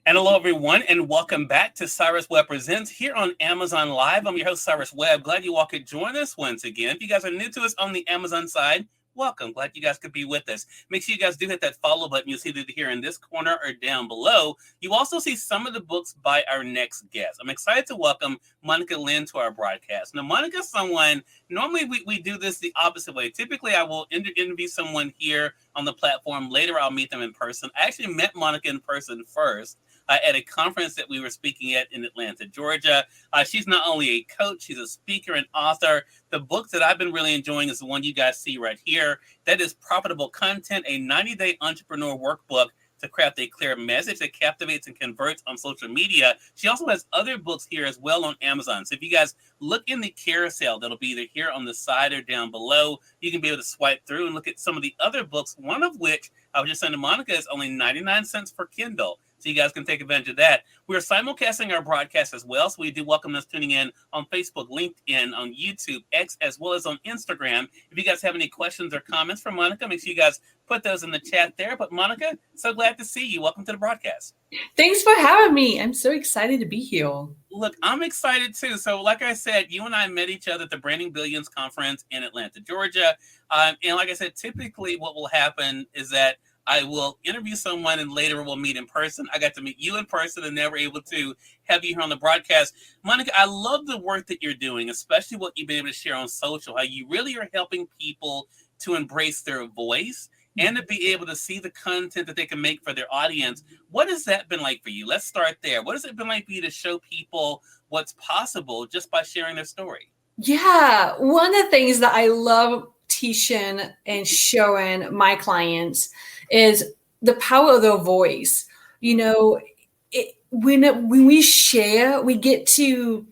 And hello, everyone, and welcome back to Cyrus Webb Presents here on Amazon Live. I'm your host, Cyrus Webb. Glad you all could join us once again. If you guys are new to us on the Amazon side, welcome. Glad you guys could be with us. Make sure you guys do hit that follow button. You'll see it here in this corner or down below. You also see some of the books by our next guest. I'm excited to welcome Monica Lynn to our broadcast. Now, Monica's someone, normally we do this the opposite way. Typically, I will interview someone here on the platform. Later, I'll meet them in person. I actually met Monica in person first. At a conference that we were speaking at in Atlanta, Georgia. She's not only a coach, she's a speaker and author. The book that I've been really enjoying is the one you guys see right here. That is Profitable Content, a 90-day entrepreneur workbook to craft a clear message that captivates and converts on social media. She also has other books here as well on Amazon. So if you guys look in the carousel, that'll be either here on the side or down below. You can be able to swipe through and look at some of the other books, one of which I was just saying to Monica is only 99 cents per Kindle. So you guys can take advantage of that. We're simulcasting our broadcast as well. So we do welcome us tuning in on Facebook, LinkedIn, on YouTube, X, as well as on Instagram. If you guys have any questions or comments for Monica, make sure you guys put those in the chat there. But Monica, so glad to see you. Welcome to the broadcast. Thanks for having me. I'm so excited to be here. Look, I'm excited too. So like I said, you and I met each other at the Branding Billions conference in Atlanta, Georgia. And like I said, typically what will happen is that I will interview someone and later we'll meet in person. I got to meet you in person and never able to have you here on the broadcast. Monica, I love the work that you're doing, especially what you've been able to share on social, how you really are helping people to embrace their voice and to be able to see the content that they can make for their audience. What has that been like for you? Let's start there. What has it been like for you to show people what's possible just by sharing their story? Yeah, one of the things that I love teaching and showing my clients is the power of their voice. You know, when we share, we get to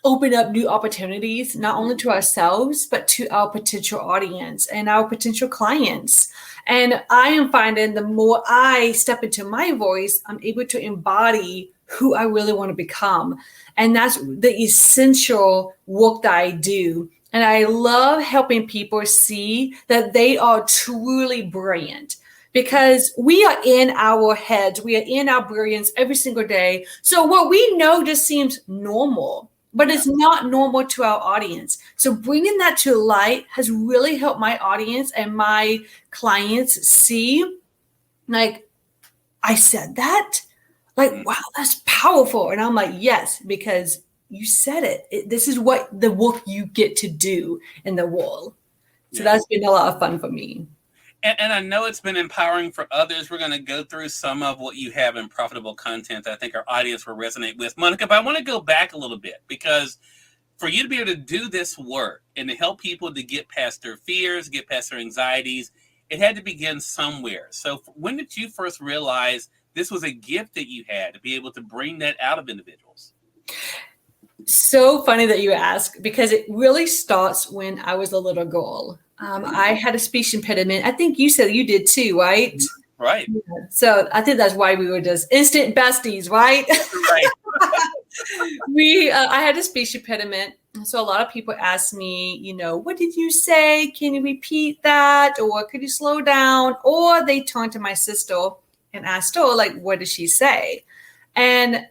open up new opportunities, not only to ourselves, but to our potential audience and our potential clients. And I am finding the more I step into my voice, I'm able to embody who I really want to become. And that's the essential work that I do. And I love helping people see that they are truly brilliant because we are in our heads. We are in our brilliance every single day. So what we know just seems normal, but it's not normal to our audience. So bringing that to light has really helped my audience and my clients see, like, I said that? Like, wow, that's powerful. And I'm like, yes, because you said it. This is what the work you get to do in the world. So that's been a lot of fun for me. And I know it's been empowering for others. We're going to go through some of what you have in Profitable Content that I think our audience will resonate with. Monica, but I want to go back a little bit because for you to be able to do this work and to help people to get past their fears, get past their anxieties, it had to begin somewhere. So when did you first realize this was a gift that you had to be able to bring that out of individuals? So funny that you ask, because it really starts when I was a little girl. I had a speech impediment. I think you said you did too, right? Right. Yeah. So I think that's why we were just instant besties, right? Right. I had a speech impediment. So a lot of people ask me, you know, what did you say? Can you repeat that? Or could you slow down? Or they turn to my sister and asked her, like, what did she say? And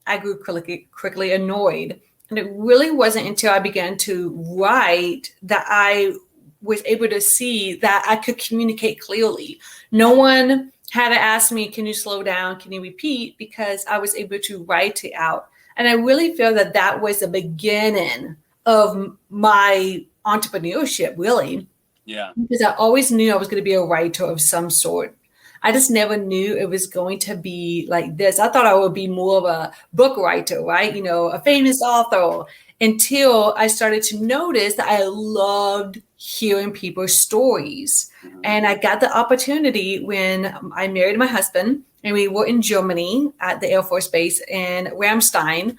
I grew quickly annoyed. And it really wasn't until I began to write that I was able to see that I could communicate clearly. No one had to ask me, can you slow down? Can you repeat? Because I was able to write it out. And I really feel that that was the beginning of my entrepreneurship, really. Yeah. Because I always knew I was going to be a writer of some sort. I just never knew it was going to be like this. I thought I would be more of a book writer, right? You know, a famous author, until I started to notice that I loved hearing people's stories. And I got the opportunity when I married my husband and we were in Germany at the Air Force Base in Ramstein.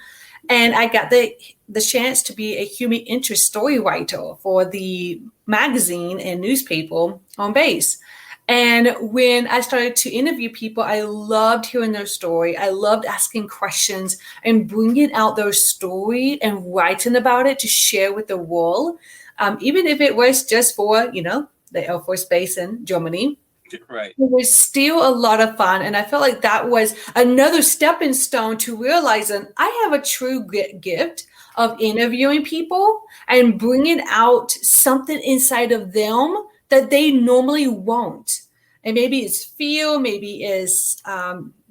And I got the chance to be a human interest story writer for the magazine and newspaper on base. And when I started to interview people, I loved hearing their story. I loved asking questions and bringing out their story and writing about it to share with the world, even if it was just for, you know, the Air Force Base in Germany. Right. It was still a lot of fun. And I felt like that was another stepping stone to realizing I have a true gift of interviewing people and bringing out something inside of them that they normally won't. And maybe it's fear, maybe it's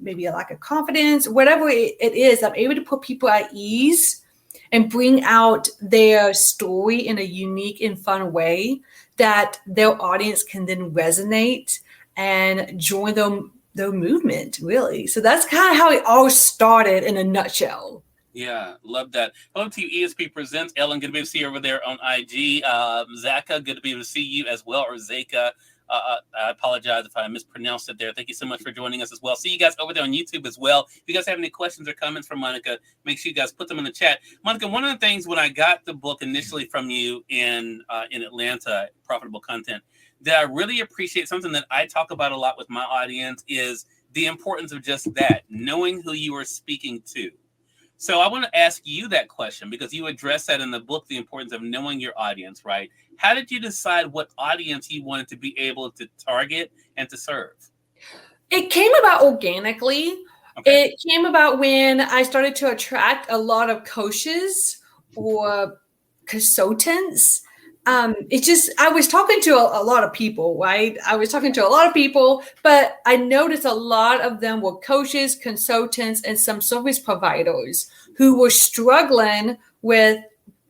maybe a lack of confidence, whatever it is. I'm able to put people at ease and bring out their story in a unique and fun way that their audience can then resonate and join the movement, really. So that's kind of how it all started in a nutshell. Yeah, love that. Hello to you, ESP Presents. Ellen, good to be able to see you over there on IG. Zaka, good to be able to see you as well, or Zaka. I apologize if I mispronounced it there. Thank you so much for joining us as well. See you guys over there on YouTube as well. If you guys have any questions or comments for Monica, make sure you guys put them in the chat. Monica, one of the things when I got the book initially from you in Atlanta, Profitable Content, that I really appreciate, something that I talk about a lot with my audience, is the importance of just that, knowing who you are speaking to. So I want to ask you that question, because you address that in the book, the importance of knowing your audience, right? How did you decide what audience you wanted to be able to target and to serve? It came about organically. Okay. It came about when I started to attract a lot of coaches or consultants. I was talking to a lot of people, right? I was talking to a lot of people, but I noticed a lot of them were coaches, consultants, and some service providers who were struggling with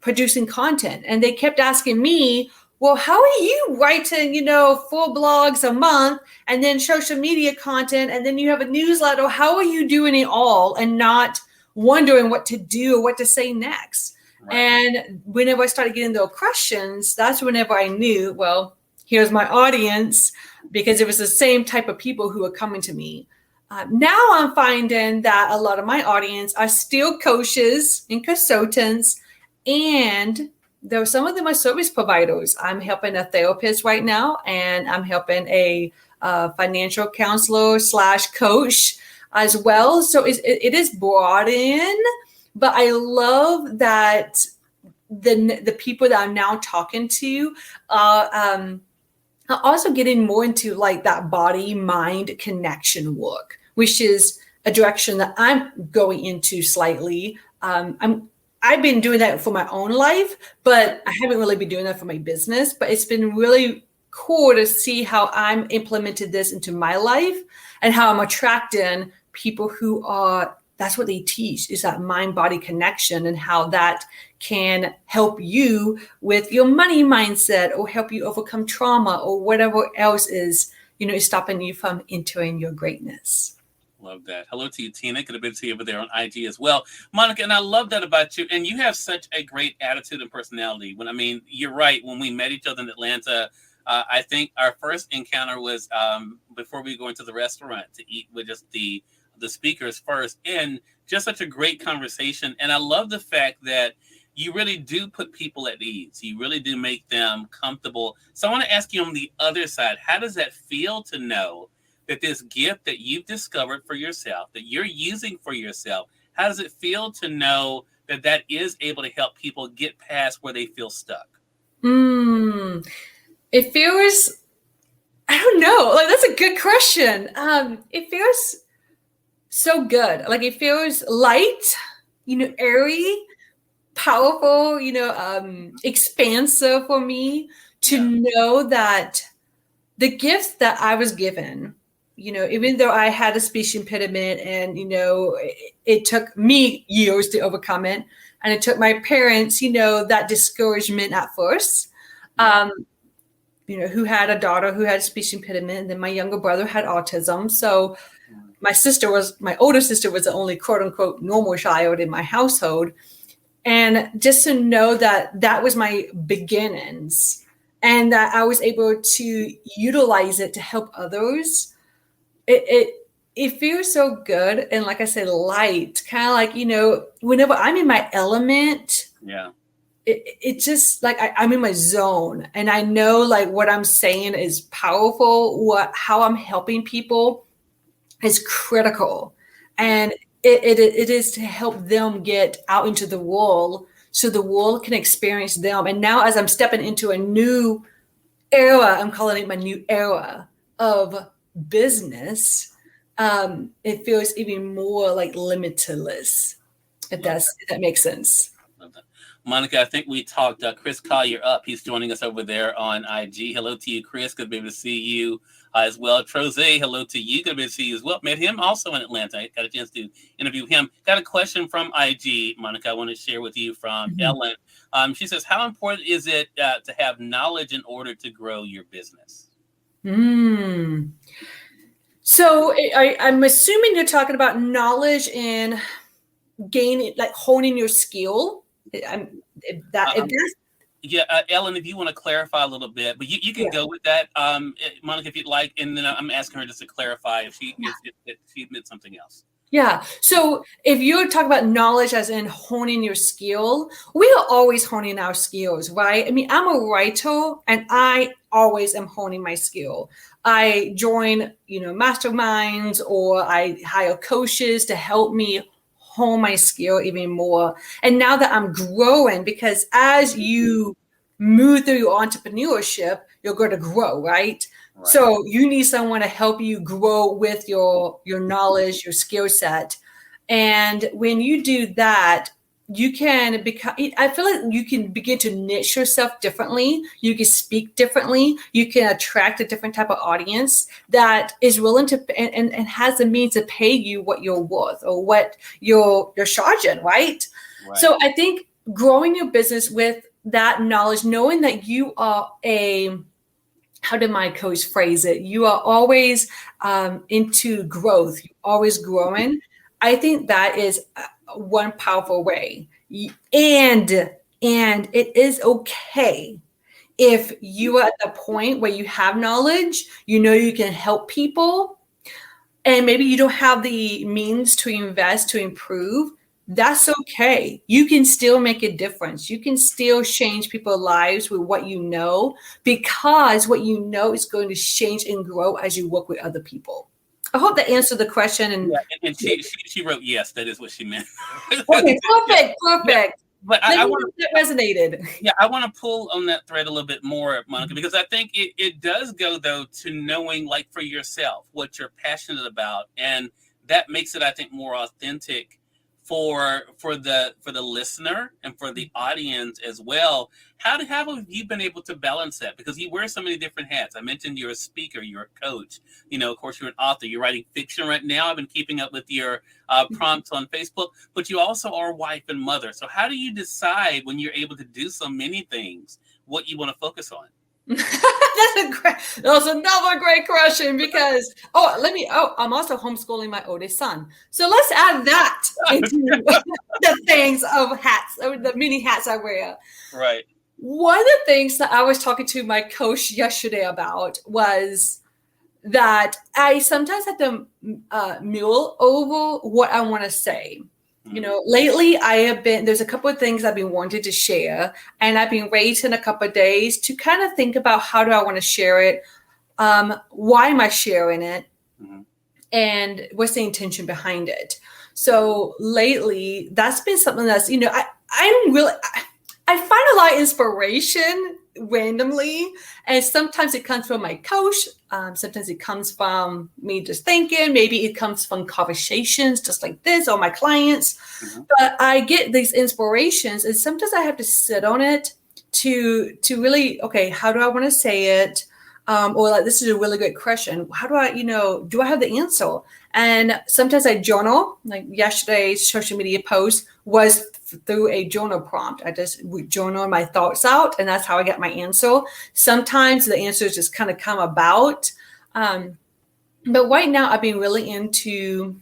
producing content. And they kept asking me, well, how are you writing, 4 blogs a month and then social media content, and then you have a newsletter? How are you doing it all and not wondering what to do or what to say next? Right. And whenever I started getting those questions, that's whenever I knew, well, here's my audience, because it was the same type of people who were coming to me. Now I'm finding that a lot of my audience are still coaches and consultants, and though some of them are service providers. I'm helping a therapist right now, and I'm helping a financial counselor / coach as well. So it is broad in. But I love that the people that I'm now talking to are also getting more into like that body-mind connection work, which is a direction that I'm going into slightly. I've been doing that for my own life, but I haven't really been doing that for my business. But it's been really cool to see how I'm implemented this into my life and how I'm attracting people who are, that's what they teach, is that mind-body connection, and how that can help you with your money mindset or help you overcome trauma or whatever else is stopping you from entering your greatness. Love that. Hello to you, Tina. Good to be see you over there on IG as well. Monica, and I love that about you. And you have such a great attitude and personality. You're right. When we met each other in Atlanta, I think our first encounter was before we go into the restaurant to eat with just the speakers first, and just such a great conversation. And I love the fact that you really do put people at ease. You really do make them comfortable. So I want to ask you on the other side, how does that feel to know that this gift that you've discovered for yourself, that you're using for yourself, how does it feel to know that that is able to help people get past where they feel stuck? It feels, I don't know, like that's a good question. It feels so good. Like it feels light, airy, powerful, expansive for me to know that the gift that I was given, even though I had a speech impediment and, it took me years to overcome it. And it took my parents, that discouragement at first, who had a daughter who had a speech impediment. And then my younger brother had autism. So my older sister was the only quote unquote normal child in my household. And just to know that that was my beginnings and that I was able to utilize it to help others, it feels so good. And like I said, light, kind of like, whenever I'm in my element, it just like I'm in my zone, and I know like what I'm saying is powerful, how I'm helping people is critical, and it is to help them get out into the world so the world can experience them. And now as I'm stepping into a new era, I'm calling it my new era, of business, it feels even more like limitless. If that makes sense. Monica, I think we talked Chris Collier up. He's joining us over there on IG. Hello to you, Chris. Good to be able to see you as well. Troze, hello to you. Good to be able to see you as well. Met him also in Atlanta. I got a chance to interview him. Got a question from IG, Monica, I want to share with you from Ellen. She says, how important is it to have knowledge in order to grow your business? So I'm assuming you're talking about knowledge in gaining, like honing your skill. Ellen, if you want to clarify a little bit, but you can go with that, Monica, if you'd like, and then I'm asking her just to clarify if she meant something else. Yeah. So if you're talking about knowledge as in honing your skill, we are always honing our skills, right? I mean, I'm a writer and I always am honing my skill. I join, masterminds, or I hire coaches to help me hone my skill even more. And now that I'm growing, because as you move through your entrepreneurship, you're going to grow, right? So you need someone to help you grow with your knowledge, your skill set. And when you do that, you can become, I feel like you can begin to niche yourself differently. You can speak differently. You can attract a different type of audience that is willing to and has the means to pay you what you're worth or what you're charging, right? So I think growing your business with that knowledge, knowing that you are how did my coach phrase it? You are always into growth. You're always growing. I think that is one powerful way. And it is okay if you are at the point where you have knowledge, you can help people, and maybe you don't have the means to invest to improve. That's okay. You can still make a difference. You can still change people's lives with what you know, because what you know is going to change and grow as you work with other people. I hope that answered the question. And she wrote yes. That is what she meant. Okay, perfect. Yeah, but I want that resonated. Yeah, I want to pull on that thread a little bit more, Monica, because I think it does go though to knowing, like, for yourself what you're passionate about, and that makes it, I think, more authentic for the listener and for the audience as well. How have you been able to balance that? Because you wear so many different hats. I mentioned you're a speaker, you're a coach, of course you're an author, you're writing fiction right now. I've been keeping up with your prompts on Facebook, but you also are a wife and mother. So how do you decide, when you're able to do so many things, what you want to focus on? That's another great question, because I'm also homeschooling my oldest son. So let's add that into the things of hats, or the many hats I wear. Right. One of the things that I was talking to my coach yesterday about was that I sometimes have to mull over what I want to say. Lately there's a couple of things I've been wanting to share, and I've been waiting a couple of days to kind of think about how do I want to share it? Why am I sharing it? And what's the intention behind it? So lately that's been something that's, I find a lot of inspiration randomly, and sometimes it comes from my coach. Sometimes it comes from me just thinking. Maybe it comes from conversations just like this, or my clients. But I get these inspirations, and sometimes I have to sit on it to really, okay, how do I want to say it? Or like, this is a really good question. How do I, do I have the answer? And sometimes I journal. Like yesterday's social media post was through a journal prompt. I just journal my thoughts out, and that's how I get my answer. Sometimes the answers just kind of come about. But right now I've been really into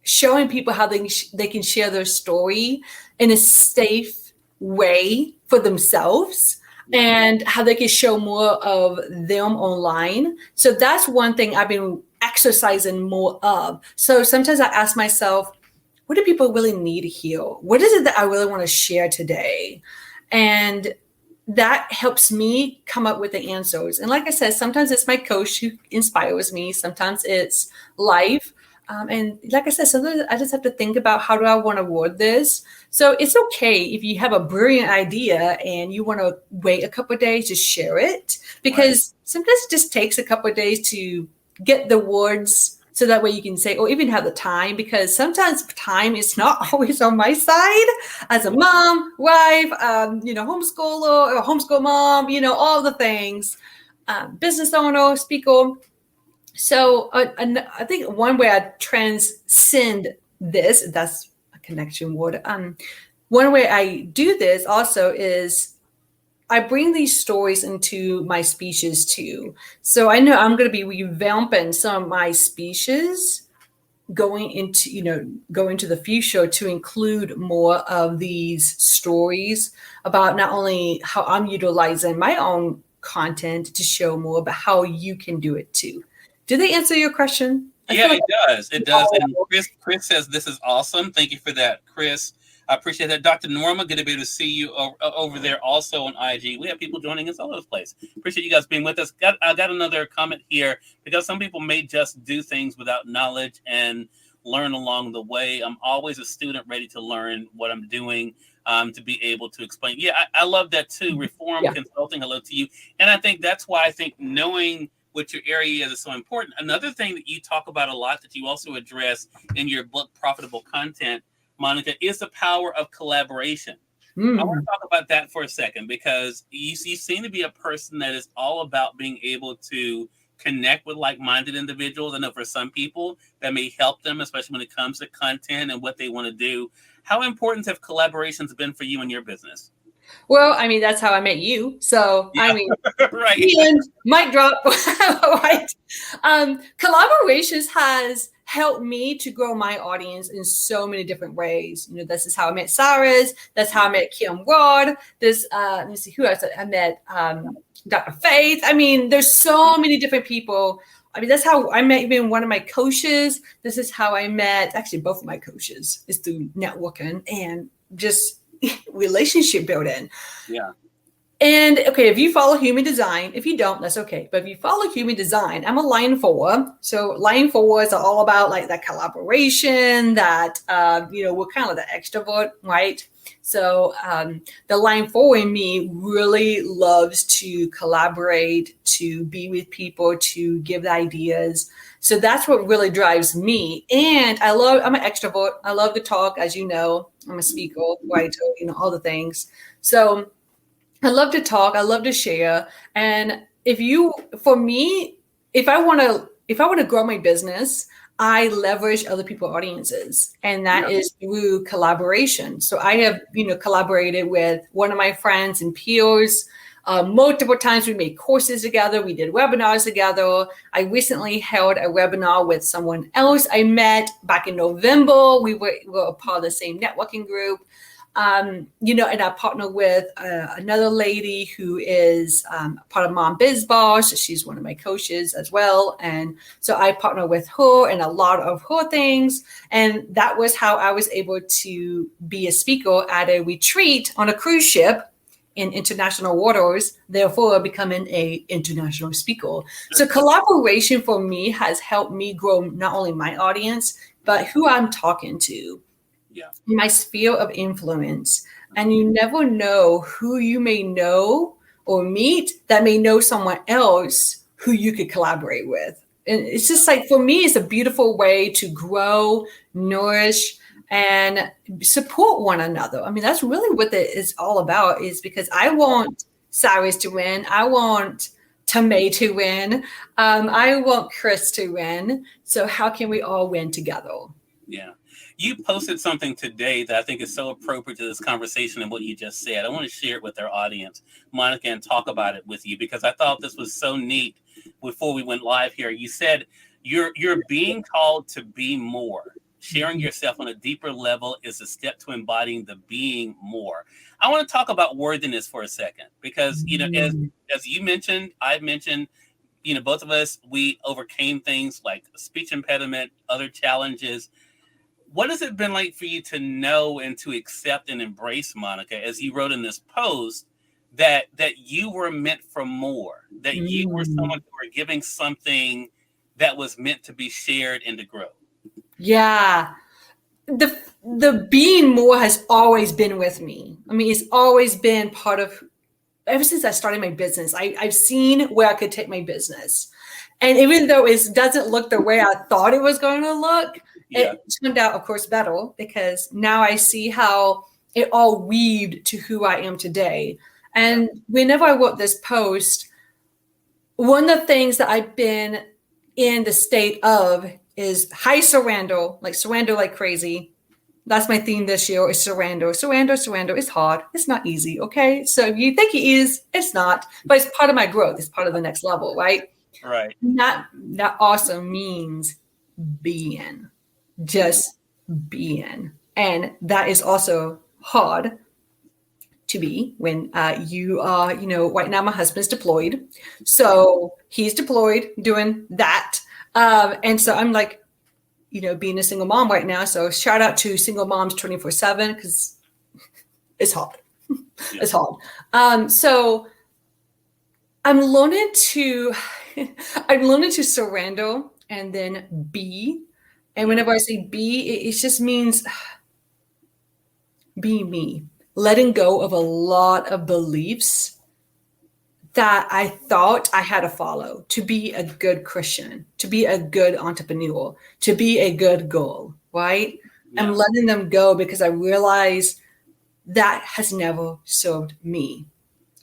showing people how they can share their story in a safe way for themselves, and how they can show more of them online. So that's one thing I've been exercising more of. So sometimes I ask myself, what do people really need to hear? What is it that I really want to share today? And that helps me come up with the answers. And like I said, sometimes it's my coach who inspires me. Sometimes it's life. And like I said, sometimes I just have to think about how do I want to word this. So it's okay if you have a brilliant idea and you want to wait a couple of days to share it, because sometimes it just takes a couple of days to get the words so that way you can say, or even have the time, because sometimes time is not always on my side as a mom, wife, homeschooler or homeschool mom, all the things, business owner, speaker. So I think one way I transcend this, that's a connection word. One way I do this also is I bring these stories into my speeches too. So I know I'm going to be revamping some of my speeches going into the future to include more of these stories about not only how I'm utilizing my own content to show more, but how you can do it too. Did they answer your question? Yeah, it does. It does. And Chris says this is awesome. Thank you for that, Chris. I appreciate that. Dr. Norma, good to be able to see you over there also on IG. We have people joining us all over the place. Appreciate you guys being with us. I got another comment here, because some people may just do things without knowledge and learn along the way. I'm always a student ready to learn what I'm doing, to be able to explain. Yeah, I love that too. Reform Consulting, hello to you. And I think that's why I think knowing what your area is so important. Another thing that you talk about a lot that you also address in your book, Profitable Content, Monica, is the power of collaboration. I want to talk about that for a second, because you seem to be a person that is all about being able to connect with like-minded individuals. I know for some people that may help them, especially when it comes to content and what they want to do. How important have collaborations been for you in your business? Well, I mean, that's how I met you. So, yeah. I mean, right. And mic drop. Right. Collaborations has helped me to grow my audience in so many different ways. This is how I met Cyrus. That's how I met Kim Ward. Let me see who else I met. Dr. Faith. I mean, there's so many different people. I mean, that's how I met even one of my coaches. This is how I met actually both of my coaches is through networking and just relationship building. Yeah. And okay, if you follow human design, if you don't, that's okay. But if you follow human design, I'm a line 4. So line 4s are all about like that collaboration, that, we're kind of the extrovert, right? So the line 4 in me really loves to collaborate, to be with people, to give ideas. So that's what really drives me. And I'm an extrovert. I love to talk, as you know. I'm a speaker, writer, all the things. So I love to talk. I love to share. And if I want to grow my business, I leverage other people's audiences, and that is through collaboration. So I have, collaborated with one of my friends and peers. Multiple times we made courses together. We did webinars together. I recently held a webinar with someone else I met back in November. We were a part of the same networking group. And I partner with another lady who is part of Mom Biz Boss. She's one of my coaches as well. And so I partner with her in a lot of her things. And that was how I was able to be a speaker at a retreat on a cruise ship in international waters, therefore becoming an international speaker. So collaboration for me has helped me grow not only my audience, but who I'm talking to. My sphere of influence. And you never know who you may know or meet that may know someone else who you could collaborate with. And it's just like, for me, it's a beautiful way to grow, nourish, and support one another. I mean, that's really what it is all about, is because I want Cyrus to win. I want Tomei to win. I want Chris to win. So how can we all win together? Yeah. You posted something today that I think is so appropriate to this conversation and what you just said. I want to share it with our audience, Monica, and talk about it with you, because I thought this was so neat before we went live here. You said you're being called to be more. Sharing yourself on a deeper level is a step to embodying the being more. I want to talk about worthiness for a second, because, as you mentioned, I've mentioned, both of us, we overcame things like speech impediment, other challenges. What has it been like for you to know and to accept and embrace, Monica, as you wrote in this post, that you were meant for more, that you were someone who were giving something that was meant to be shared and to grow? Yeah. The being more has always been with me. I mean, it's always been part of, ever since I started my business, I've seen where I could take my business. And even though it doesn't look the way I thought it was going to look, it turned out, of course, better, because now I see how it all weaved to who I am today. And whenever I wrote this post, one of the things that I've been in the state of is high surrender like crazy. That's my theme this year, is surrender. Surrender. It's hard. It's not easy, okay? So if you think it is, it's not. But it's part of my growth. It's part of the next level, right? Right. That also means being. Just being. And that is also hard to be when you are, right now my husband's deployed. So he's deployed doing that. And so I'm like, being a single mom right now. So shout out to single moms 24/7, because it's hard. Yeah. It's hard. So I'm learning to surrender and then be. And whenever I say be, it just means being me, letting go of a lot of beliefs that I thought I had to follow to be a good Christian, to be a good entrepreneur, to be a good girl, right? Yeah. I'm letting them go because I realize that has never served me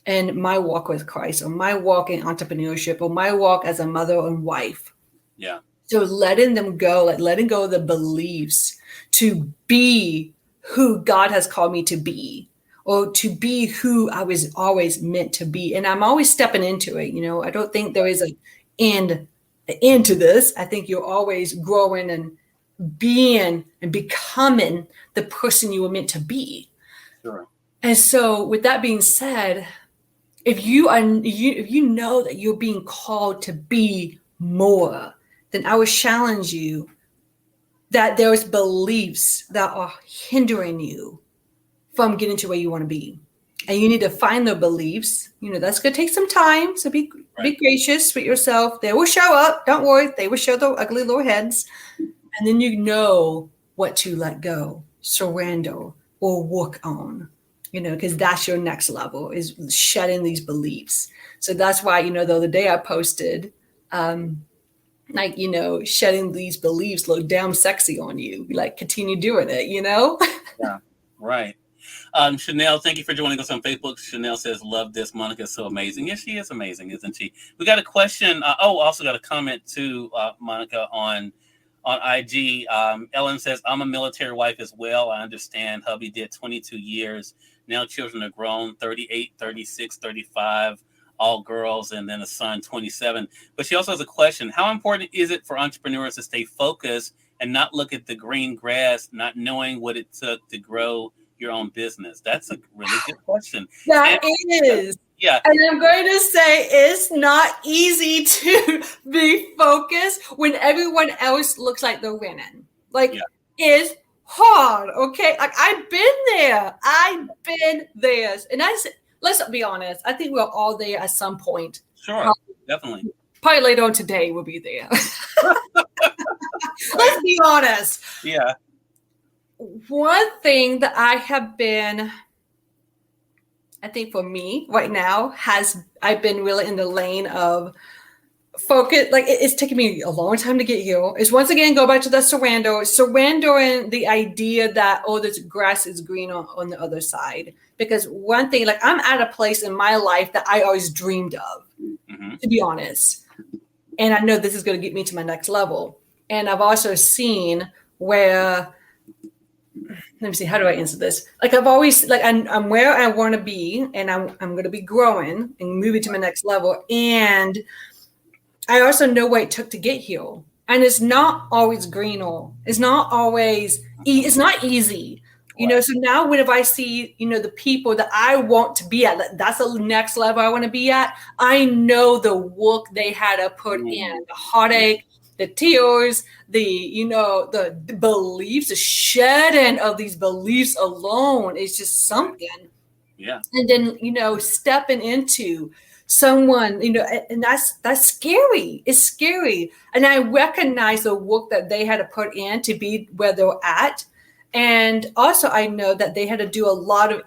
and my walk with Christ, or my walk in entrepreneurship, or my walk as a mother and wife. Yeah. So letting them go, like letting go of the beliefs to be who God has called me to be, or to be who I was always meant to be. And I'm always stepping into it. I don't think there is an end to this. I think you're always growing and being and becoming the person you were meant to be. Sure. And so with that being said, if you know that you're being called to be more, then I would challenge you that there's beliefs that are hindering you from getting to where you want to be. And you need to find the beliefs. That's going to take some time. So be gracious with yourself. They will show up. Don't worry. They will show their ugly little heads. And then you know what to let go, surrender, or work on, because that's your next level, is shedding these beliefs. So that's why, the other day I posted, shedding these beliefs look damn sexy on you. Like, continue doing it, Yeah, right. Chanel, thank you for joining us on Facebook. Chanel says, love this. Monica's so amazing. Yes, she is amazing, isn't she? We got a question. Also got a comment too, Monica, on IG. Ellen says, I'm a military wife as well. I understand. Hubby did 22 years. Now children are grown, 38, 36, 35, all girls, and then a son, 27. But she also has a question. How important is it for entrepreneurs to stay focused and not look at the green grass, not knowing what it took to grow your own business? That's a really good question. That is. Yeah. And I'm going to say it's not easy to be focused when everyone else looks like they're winning. It's hard, okay? Like, I've been there. And let's be honest. I think we're all there at some point. Sure, definitely. Probably later on today we'll be there. Let's be honest. Yeah. One thing that I have been, I think for me right now, I've been really in the lane of focus. Like, it's taken me a long time to get here. Is once again, go back to the surrendering the idea that, this grass is green on the other side. Because one thing, like, I'm at a place in my life that I always dreamed of, to be honest. And I know this is going to get me to my next level. And I've also seen where, let me see, how do I answer this? Like, I've always, like, I'm where I want to be, and I'm going to be growing and moving to my next level. And I also know what it took to get here. And it's not always green, or it's not always, it's not easy. So now whenever I see, the people that I want to be at, that's the next level I want to be at, I know the work they had to put in, the heartache, the tears, the beliefs, the shedding of these beliefs alone is just something. Yeah. And then, stepping into someone, and that's scary. It's scary. And I recognize the work that they had to put in to be where they're at. And also I know that they had to do a lot of,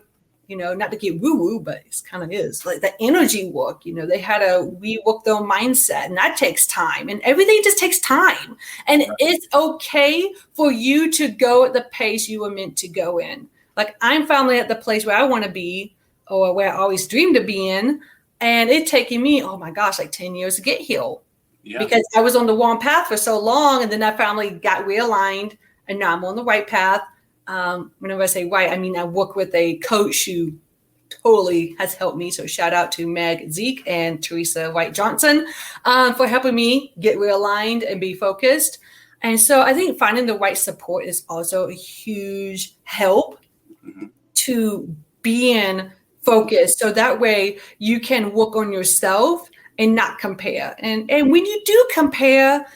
not to get woo-woo, but it kind of is like the energy work. They had to rework their mindset, and that takes time, and everything just takes time. And it's okay for you to go at the pace you were meant to go in. Like, I'm finally at the place where I want to be, or where I always dreamed of being. And it taking me, oh my gosh, like 10 years to get here. Yeah. Because I was on the wrong path for so long. And then I finally got realigned, and now I'm on the right path. Whenever I say right, I mean, I work with a coach who totally has helped me. So shout out to Meg Zeke and Teresa White Johnson for helping me get realigned and be focused. And so I think finding the right support is also a huge help to being focused. So that way you can work on yourself and not compare. And when you do compare,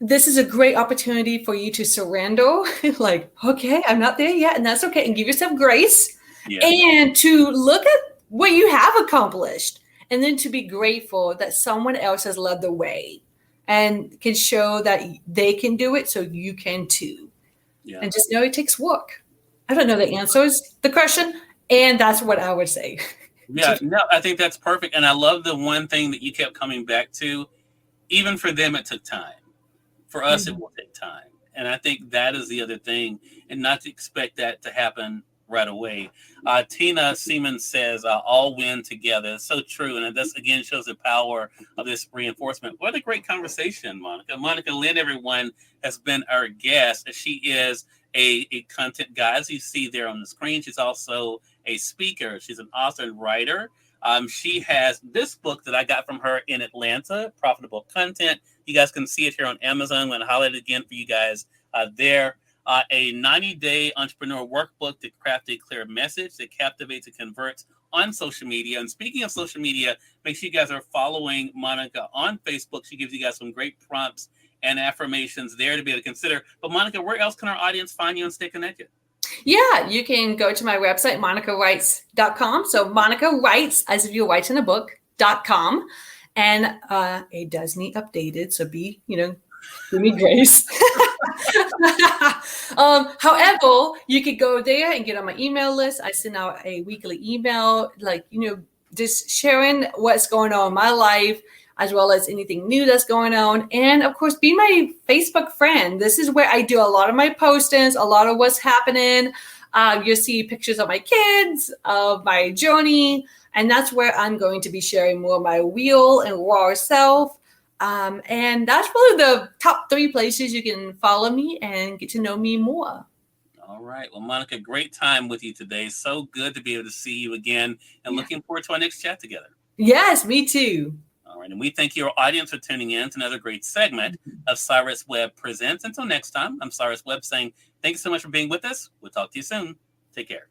this is a great opportunity for you to surrender. Like, okay, I'm not there yet, and that's okay. And give yourself grace, and to look at what you have accomplished, and then to be grateful that someone else has led the way and can show that they can do it, so you can too. Yeah. And just know it takes work. I don't know the answers the question, and that's what I would say. Yeah, no, I think that's perfect. And I love the one thing that you kept coming back to. Even for them, it took time. For us, it will take time. And I think that is the other thing, and not to expect that to happen right away. Tina Seaman says, all win together. So true. And this, again, shows the power of this reinforcement. What a great conversation, Monica. Monica Lynn, everyone, has been our guest. She is a content guy, as you see there on the screen. She's also a speaker. She's an author and writer. She has this book that I got from her in Atlanta, Profitable Content. You guys can see it here on Amazon. I'm going to highlight it again for you guys there. A 90-day entrepreneur workbook to craft a clear message that captivates and converts on social media. And speaking of social media, make sure you guys are following Monica on Facebook. She gives you guys some great prompts and affirmations there to be able to consider. But Monica, where else can our audience find you and stay connected? Yeah, you can go to my website, monicawrites.com. So Monica Writes, as if you're writing a book.com. And it does need updated. So give me grace. However, you could go there and get on my email list. I send out a weekly email, just sharing what's going on in my life, as well as anything new that's going on. And of course, be my Facebook friend. This is where I do a lot of my postings, a lot of what's happening. You'll see pictures of my kids, of my journey. And that's where I'm going to be sharing more of my real and raw self. And that's probably the top 3 places you can follow me and get to know me more. All right. Well, Monica, great time with you today. So good to be able to see you again, and looking forward to our next chat together. Yes, me too. All right. And we thank your audience for tuning in to another great segment of Cyrus Webb Presents. Until next time, I'm Cyrus Webb saying thanks so much for being with us. We'll talk to you soon. Take care.